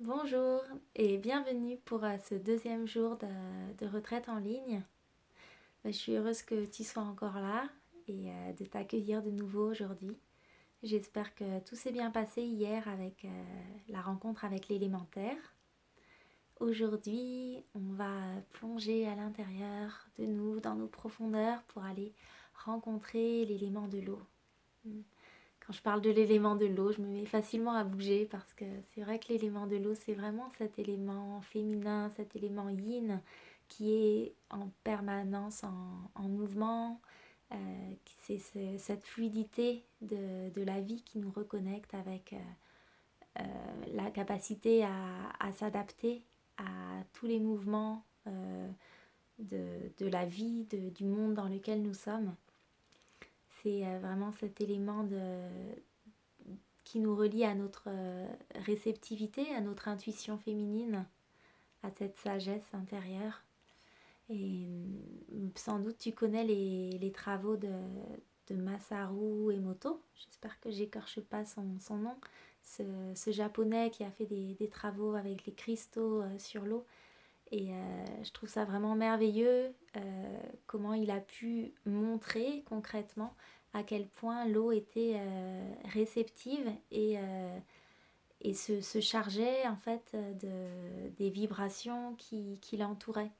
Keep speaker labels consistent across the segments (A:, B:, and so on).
A: Bonjour et bienvenue pour ce deuxième jour de retraite en ligne. Je suis heureuse que tu sois encore là et de t'accueillir de nouveau aujourd'hui. J'espère que tout s'est bien passé hier avec la rencontre avec l'élémentaire. Aujourd'hui, on va plonger à l'intérieur de nous, dans nos profondeurs, pour aller rencontrer l'élément de l'eau. Quand je parle de l'élément de l'eau, je me mets facilement à bouger parce que c'est vrai que l'élément de l'eau, c'est vraiment cet élément féminin, cet élément yin qui est en permanence en mouvement. Cette fluidité de la vie qui nous reconnecte avec la capacité à s'adapter à tous les mouvements de la vie, du monde dans lequel nous sommes. C'est vraiment cet élément qui nous relie à notre réceptivité, à notre intuition féminine, à cette sagesse intérieure. Et sans doute tu connais les travaux de Masaru Emoto, j'espère que j'écorche pas son nom, ce japonais qui a fait des travaux avec les cristaux sur l'eau. Et je trouve ça vraiment merveilleux comment il a pu montrer concrètement à quel point l'eau était réceptive et se chargeait en fait des vibrations qui l'entouraient.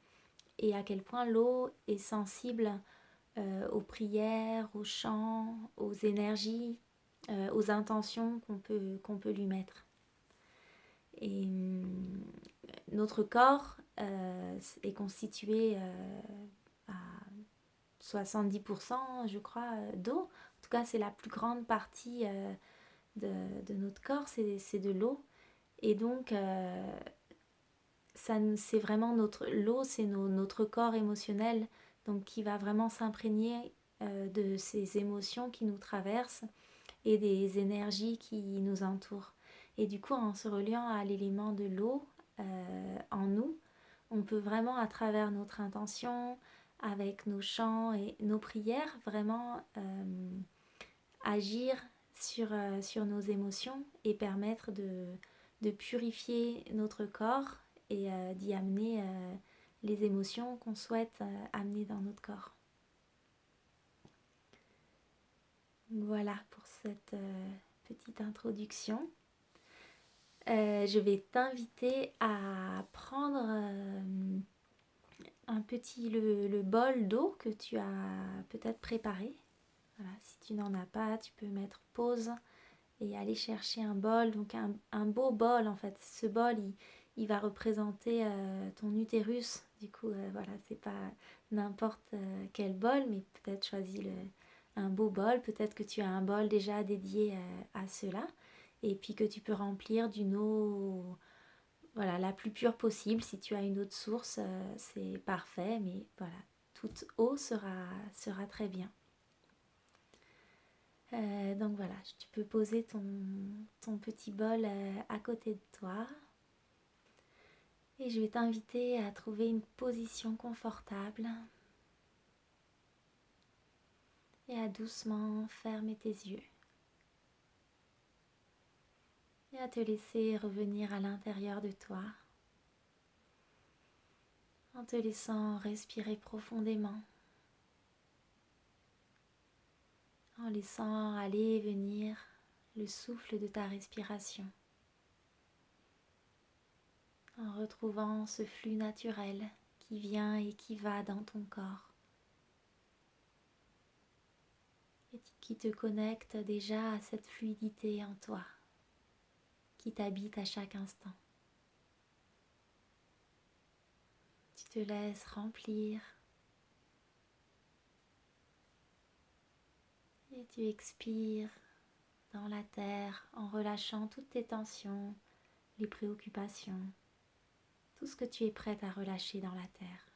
A: Et à quel point l'eau est sensible aux prières, aux chants, aux énergies, aux intentions qu'on peut lui mettre. Et notre corps est constitué à 70%, je crois, d'eau. En tout cas, c'est la plus grande partie de notre corps, c'est de l'eau. Et donc, c'est vraiment l'eau, c'est notre corps émotionnel, donc qui va vraiment s'imprégner de ces émotions qui nous traversent et des énergies qui nous entourent. Et du coup, en se reliant à l'élément de l'eau en nous, on peut vraiment, à travers notre intention, avec nos chants et nos prières, vraiment agir sur nos émotions et permettre de purifier notre corps et d'y amener les émotions qu'on souhaite amener dans notre corps. Voilà pour cette petite introduction. Je vais t'inviter à prendre le bol d'eau que tu as peut-être préparé. Voilà, si tu n'en as pas, tu peux mettre pause et aller chercher un bol, donc un beau bol en fait. Ce bol, il va représenter ton utérus. Du coup, voilà, c'est pas n'importe quel bol, mais peut-être choisis un beau bol. Peut-être que tu as un bol déjà dédié à cela et puis que tu peux remplir d'une eau, voilà, la plus pure possible. Si tu as une eau de source, c'est parfait, mais voilà, toute eau sera très bien. Donc voilà, tu peux poser ton petit bol à côté de toi et je vais t'inviter à trouver une position confortable et à doucement fermer tes yeux et à te laisser revenir à l'intérieur de toi en te laissant respirer profondément, en laissant aller et venir le souffle de ta respiration, en retrouvant ce flux naturel qui vient et qui va dans ton corps et qui te connecte déjà à cette fluidité en toi qui t'habite à chaque instant. Tu te laisses remplir et tu expires dans la terre en relâchant toutes tes tensions, les préoccupations, tout ce que tu es prête à relâcher dans la terre.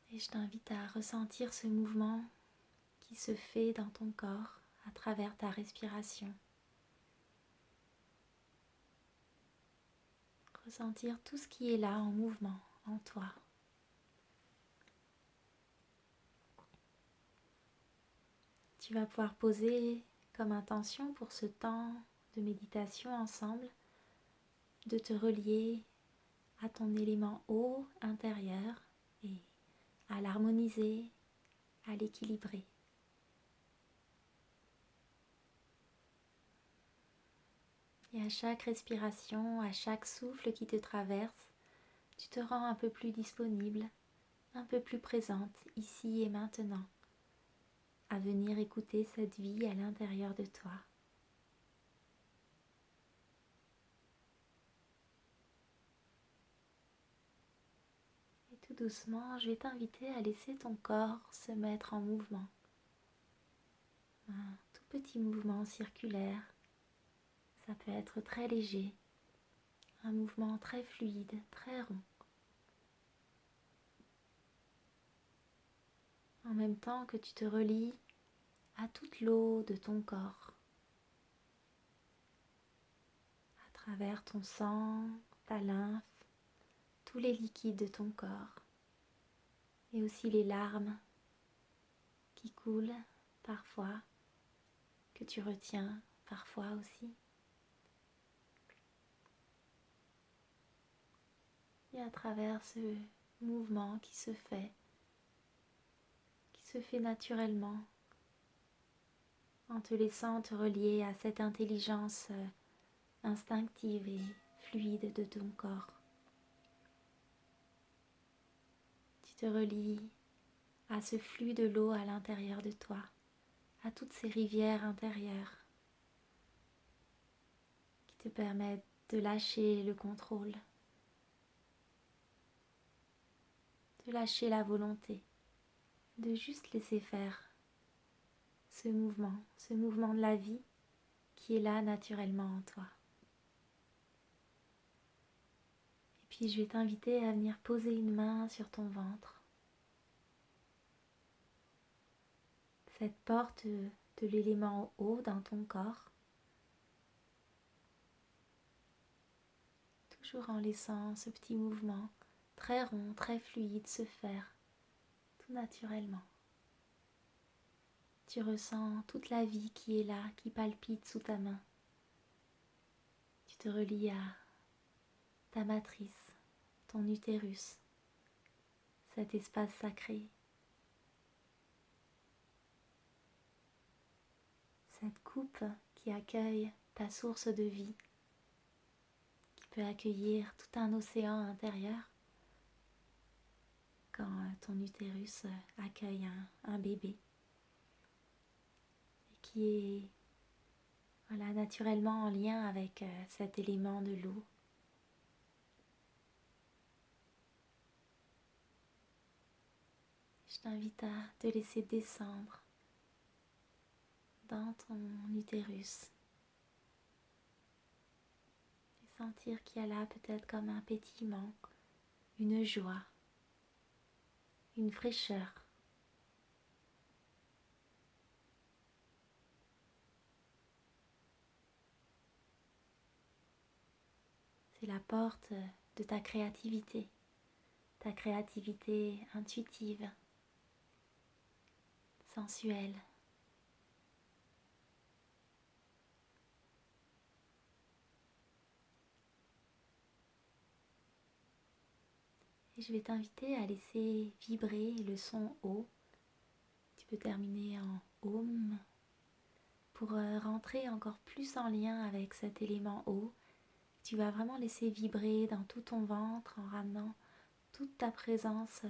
A: Et je t'invite à ressentir ce mouvement qui se fait dans ton corps à travers ta respiration. Ressentir tout ce qui est là en mouvement en toi. Tu vas pouvoir poser comme intention pour ce temps de méditation ensemble de te relier à ton élément eau intérieur et à l'harmoniser, à l'équilibrer. Et à chaque respiration, à chaque souffle qui te traverse, tu te rends un peu plus disponible, un peu plus présente ici et maintenant, à venir écouter cette vie à l'intérieur de toi. Et tout doucement, je vais t'inviter à laisser ton corps se mettre en mouvement. Un tout petit mouvement circulaire, ça peut être très léger, un mouvement très fluide, très rond. En même temps que tu te relies à toute l'eau de ton corps, à travers ton sang, ta lymphe, tous les liquides de ton corps, et aussi les larmes qui coulent parfois, que tu retiens parfois aussi. Et à travers ce mouvement qui se fait naturellement, en te laissant te relier à cette intelligence instinctive et fluide de ton corps. Tu te relies à ce flux de l'eau à l'intérieur de toi, à toutes ces rivières intérieures qui te permettent de lâcher le contrôle, de lâcher la volonté, de juste laisser faire ce mouvement de la vie qui est là naturellement en toi. Et puis je vais t'inviter à venir poser une main sur ton ventre, cette porte de l'élément eau dans ton corps, toujours en laissant ce petit mouvement très rond, très fluide se faire tout naturellement. Tu ressens toute la vie qui est là, qui palpite sous ta main. Tu te relies à ta matrice, ton utérus, cet espace sacré, cette coupe qui accueille ta source de vie, qui peut accueillir tout un océan intérieur quand ton utérus accueille un bébé et qui est naturellement en lien avec cet élément de l'eau. Je t'invite à te laisser descendre dans ton utérus et sentir qu'il y a là peut-être comme un pétillement, une joie, une fraîcheur. C'est la porte de ta créativité intuitive, sensuelle. Et je vais t'inviter à laisser vibrer le son eau. Tu peux terminer en Om pour rentrer encore plus en lien avec cet élément eau. Tu vas vraiment laisser vibrer dans tout ton ventre en ramenant toute ta présence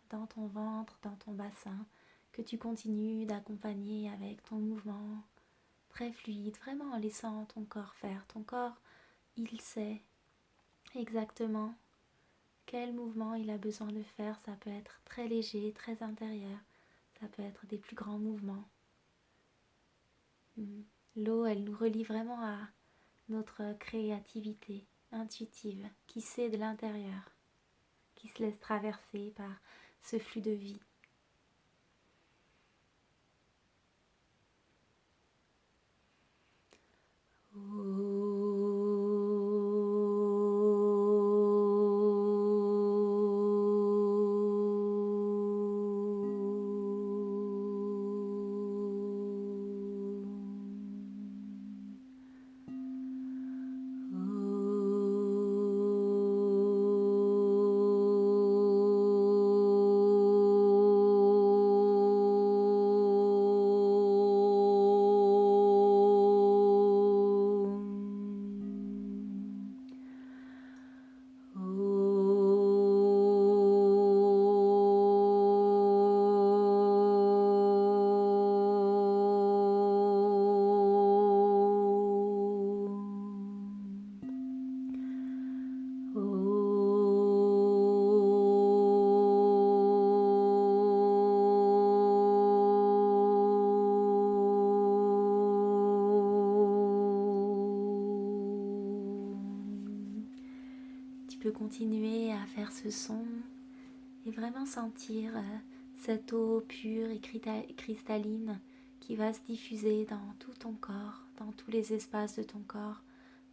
A: dans ton ventre, dans ton bassin, que tu continues d'accompagner avec ton mouvement très fluide, vraiment en laissant ton corps faire. Ton corps, il sait exactement quel mouvement il a besoin de faire. Ça peut être très léger, très intérieur, ça peut être des plus grands mouvements. L'eau, elle nous relie vraiment à notre créativité intuitive qui sait de l'intérieur, qui se laisse traverser par ce flux de vie. peux continuer à faire ce son et vraiment sentir cette eau pure et cristalline qui va se diffuser dans tout ton corps, dans tous les espaces de ton corps,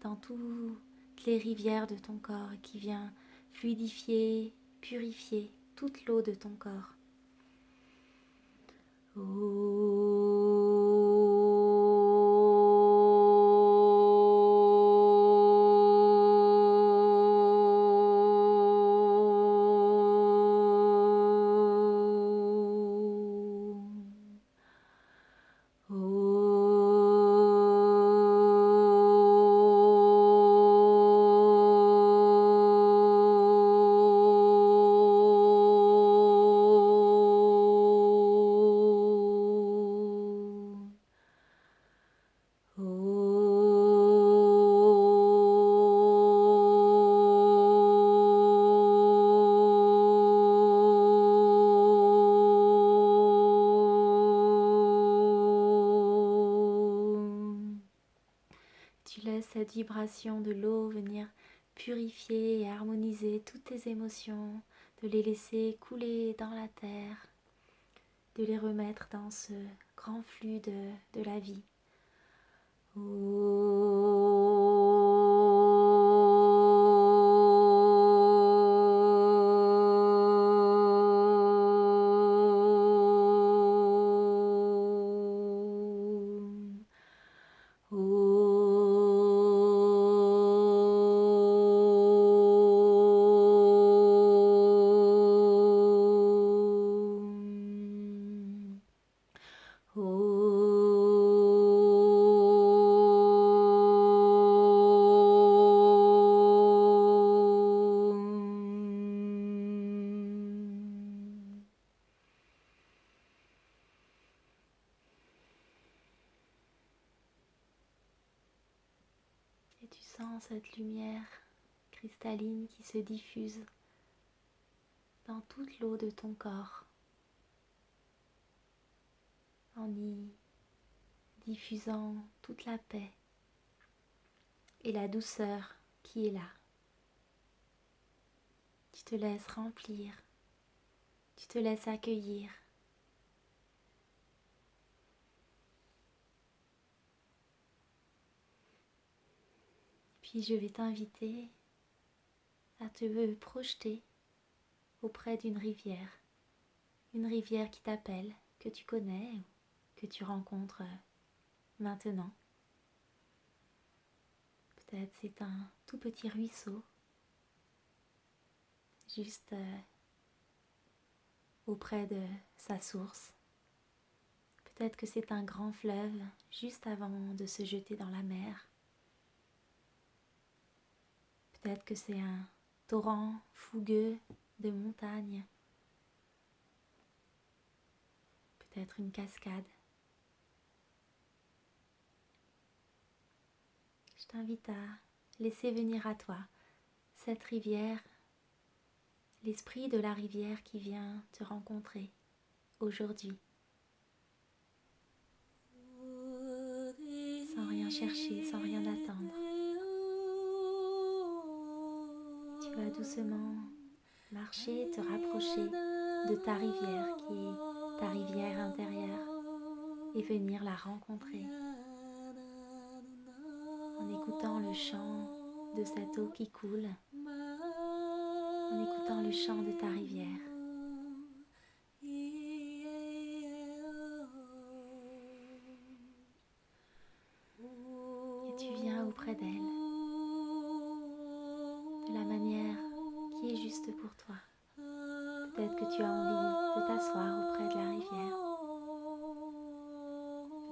A: dans toutes les rivières de ton corps, et qui vient fluidifier, purifier toute l'eau de ton corps. Tu laisses cette vibration de l'eau venir purifier et harmoniser toutes tes émotions, de les laisser couler dans la terre, de les remettre dans ce grand flux de la vie. Et tu sens cette lumière cristalline qui se diffuse dans toute l'eau de ton corps, en y diffusant toute la paix et la douceur qui est là. Tu te laisses remplir, tu te laisses accueillir. Puis je vais t'inviter à te projeter auprès d'une rivière qui t'appelle, que tu connais ou que tu rencontres maintenant. Peut-être c'est un tout petit ruisseau, juste auprès de sa source. Peut-être que c'est un grand fleuve juste avant de se jeter dans la mer. Peut-être que c'est un torrent fougueux de montagne. Peut-être une cascade. Je t'invite à laisser venir à toi cette rivière, l'esprit de la rivière qui vient te rencontrer aujourd'hui. Sans rien chercher, sans rien attendre. Tu vas doucement marcher, te rapprocher de ta rivière qui est ta rivière intérieure et venir la rencontrer en écoutant le chant de cette eau qui coule, en écoutant le chant de ta rivière. Et tu viens auprès d'elle de la manière qui est juste pour toi. Peut-être que tu as envie de t'asseoir auprès de la rivière.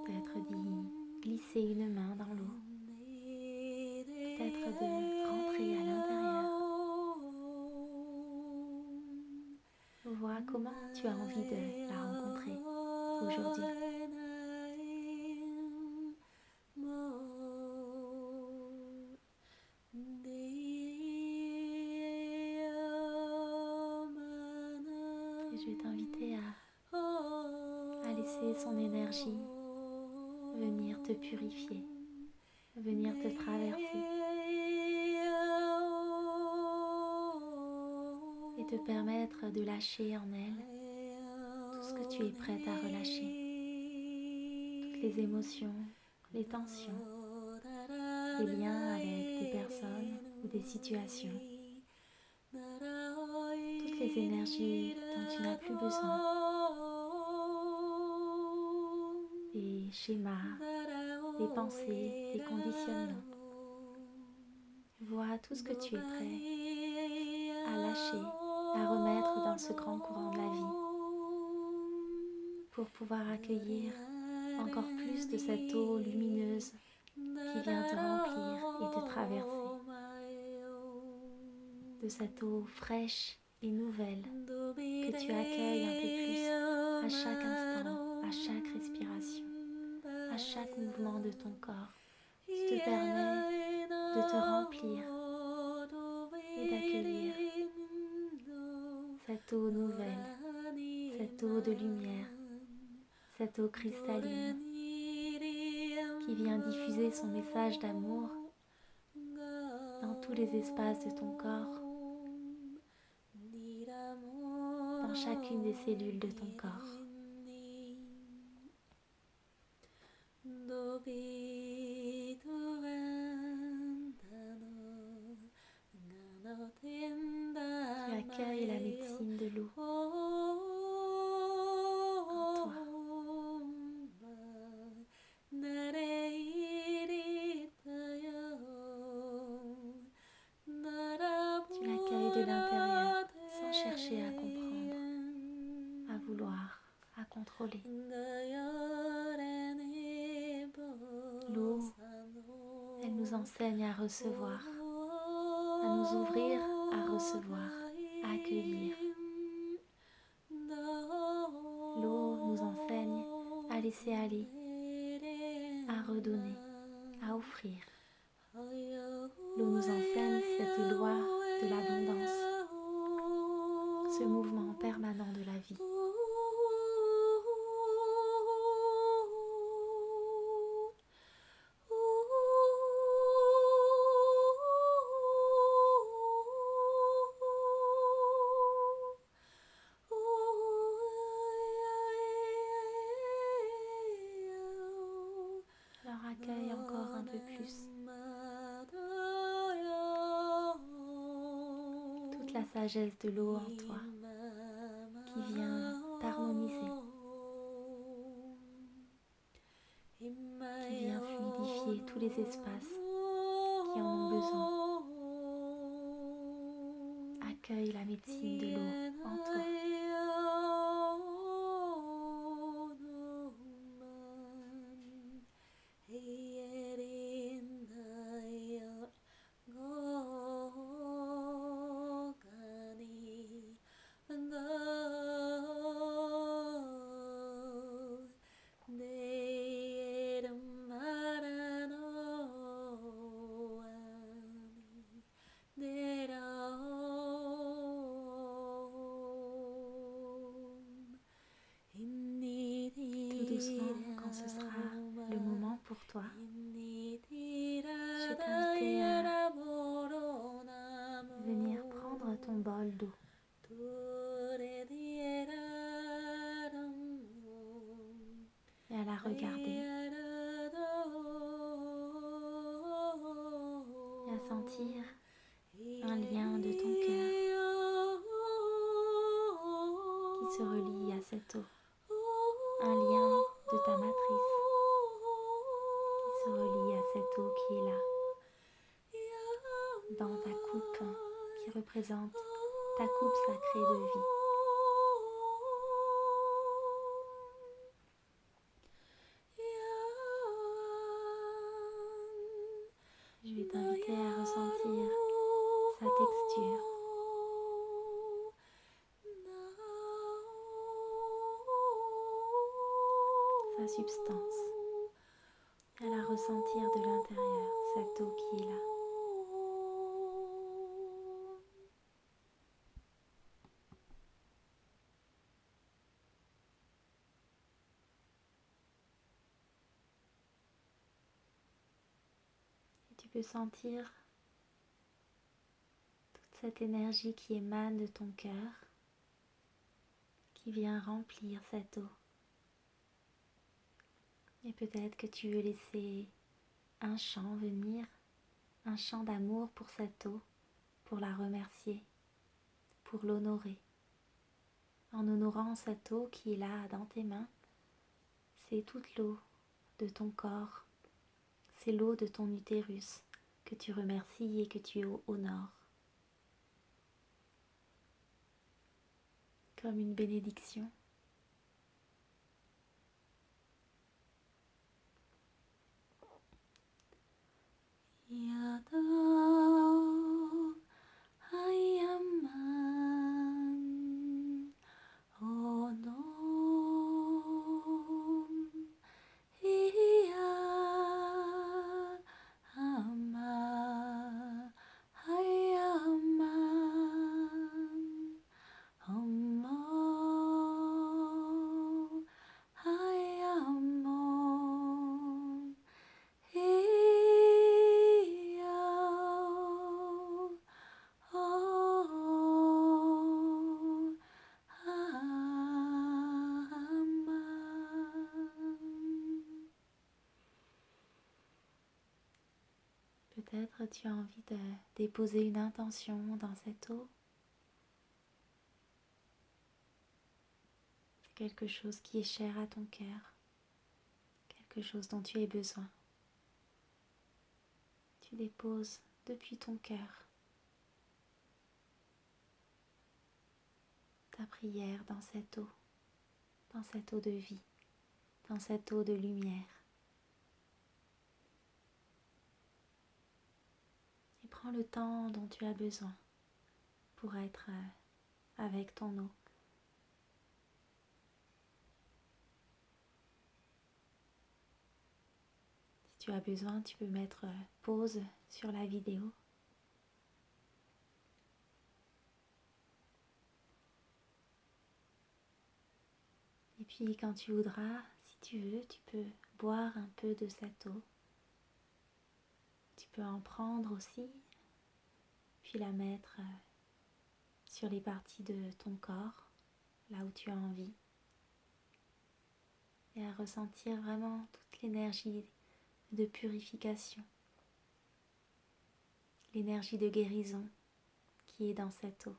A: Peut-être d'y glisser une main dans l'eau. Peut-être de rentrer à l'intérieur. Vois comment tu as envie de la rencontrer aujourd'hui. Et je vais t'inviter à laisser son énergie venir te purifier, venir te traverser. te permettre de lâcher en elle tout ce que tu es prête à relâcher, toutes les émotions, les tensions, des liens avec des personnes ou des situations, toutes les énergies dont tu n'as plus besoin, des schémas, des pensées, des conditionnements. Vois tout ce que tu es prêt à lâcher, à remettre dans ce grand courant de la vie pour pouvoir accueillir encore plus de cette eau lumineuse qui vient te remplir et te traverser, de cette eau fraîche et nouvelle que tu accueilles un peu plus à chaque instant, à chaque respiration, à chaque mouvement de ton corps, qui te permet de te remplir et d'accueillir cette eau nouvelle, cette eau de lumière, cette eau cristalline qui vient diffuser son message d'amour dans tous les espaces de ton corps, dans chacune des cellules de ton corps. Tu accueilles la médecine de l'eau en toi. Tu l'accueilles de l'intérieur sans chercher à comprendre, à vouloir, à contrôler. L'eau, elle nous enseigne à recevoir, à nous ouvrir, à recevoir, à accueillir. L'eau nous enseigne à laisser aller, à redonner, à offrir. L'eau nous enseigne cette loi de l'abondance, ce mouvement permanent de la vie. Alors accueille encore un peu plus toute la sagesse de l'eau en toi qui vient t'harmoniser, qui vient fluidifier tous les espaces qui en ont besoin. Accueille la médecine de l'eau en toi. Tout doucement, quand ce sera le moment pour toi, je t'invite à venir prendre ton bol d'eau et à la regarder et à sentir un lien de ton cœur qui se relie à cette eau, un lien de ta matrice qui se relie à cette eau qui est là, dans ta coupe qui représente ta coupe sacrée de vie. Je vais t'inviter à ressentir sa texture, sa substance, à la ressentir de l'intérieur, cette eau qui est là. Et tu peux sentir toute cette énergie qui émane de ton cœur, qui vient remplir cette eau. Et peut-être que tu veux laisser un chant venir, un chant d'amour pour cette eau, pour la remercier, pour l'honorer. En honorant cette eau qui est là dans tes mains, c'est toute l'eau de ton corps, c'est l'eau de ton utérus que tu remercies et que tu honores. Comme une bénédiction. Yado Hayaman Onom Iya Hama Hayaman Omo Hayamon Peut-être tu as envie de déposer une intention dans cette eau. C'est quelque chose qui est cher à ton cœur, quelque chose dont tu as besoin. Tu déposes depuis ton cœur ta prière dans cette eau de vie, dans cette eau de lumière. Et prends le temps dont tu as besoin pour être avec ton eau. Si tu as besoin, tu peux mettre pause sur la vidéo. Et puis quand tu voudras, si tu veux, tu peux boire un peu de cette eau. Tu peux en prendre aussi, puis la mettre sur les parties de ton corps, là où tu as envie. Et à ressentir vraiment toute l'énergie de purification, l'énergie de guérison qui est dans cette eau.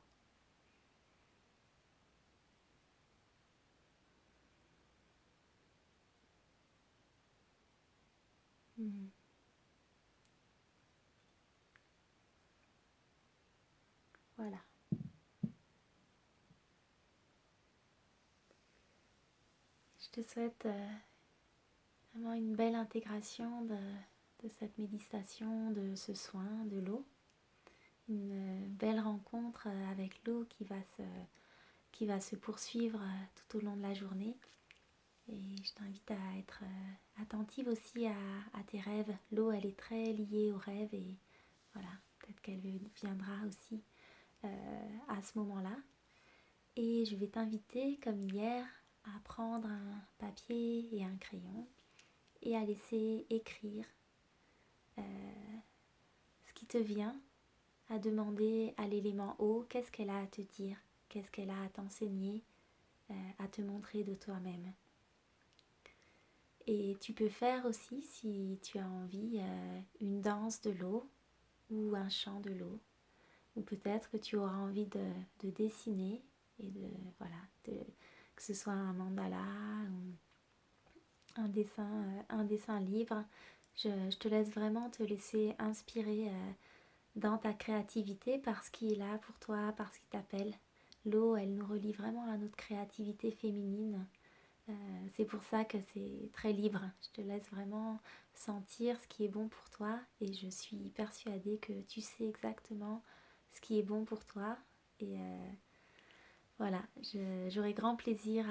A: Voilà. Je te souhaite vraiment une belle intégration de cette méditation, de ce soin, de l'eau. Une belle rencontre avec l'eau qui va se poursuivre tout au long de la journée. Et je t'invite à être attentive aussi à tes rêves. L'eau, elle est très liée aux rêves et voilà, peut-être qu'elle viendra aussi à ce moment-là. Et je vais t'inviter, comme hier, à prendre un papier et un crayon et à laisser écrire ce qui te vient, à demander à l'élément eau qu'est-ce qu'elle a à te dire, qu'est-ce qu'elle a à t'enseigner, à te montrer de toi-même. Et tu peux faire aussi, si tu as envie, une danse de l'eau ou un chant de l'eau. Ou peut-être que tu auras envie de dessiner et que ce soit un mandala ou un dessin libre. Je te laisse vraiment te laisser inspirer dans ta créativité par ce qui est là pour toi, par ce qui t'appelle. L'eau, elle nous relie vraiment à notre créativité féminine. C'est pour ça que c'est très libre. Je te laisse vraiment sentir ce qui est bon pour toi et je suis persuadée que tu sais exactement ce qui est bon pour toi. Et voilà, j'aurai grand plaisir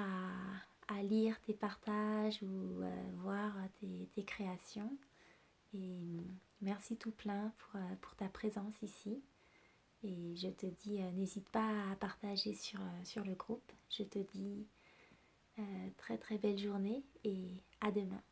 A: à lire tes partages ou voir tes créations. Et merci tout plein pour ta présence ici. Et je te dis, n'hésite pas à partager sur le groupe. Je te dis très très belle journée et à demain.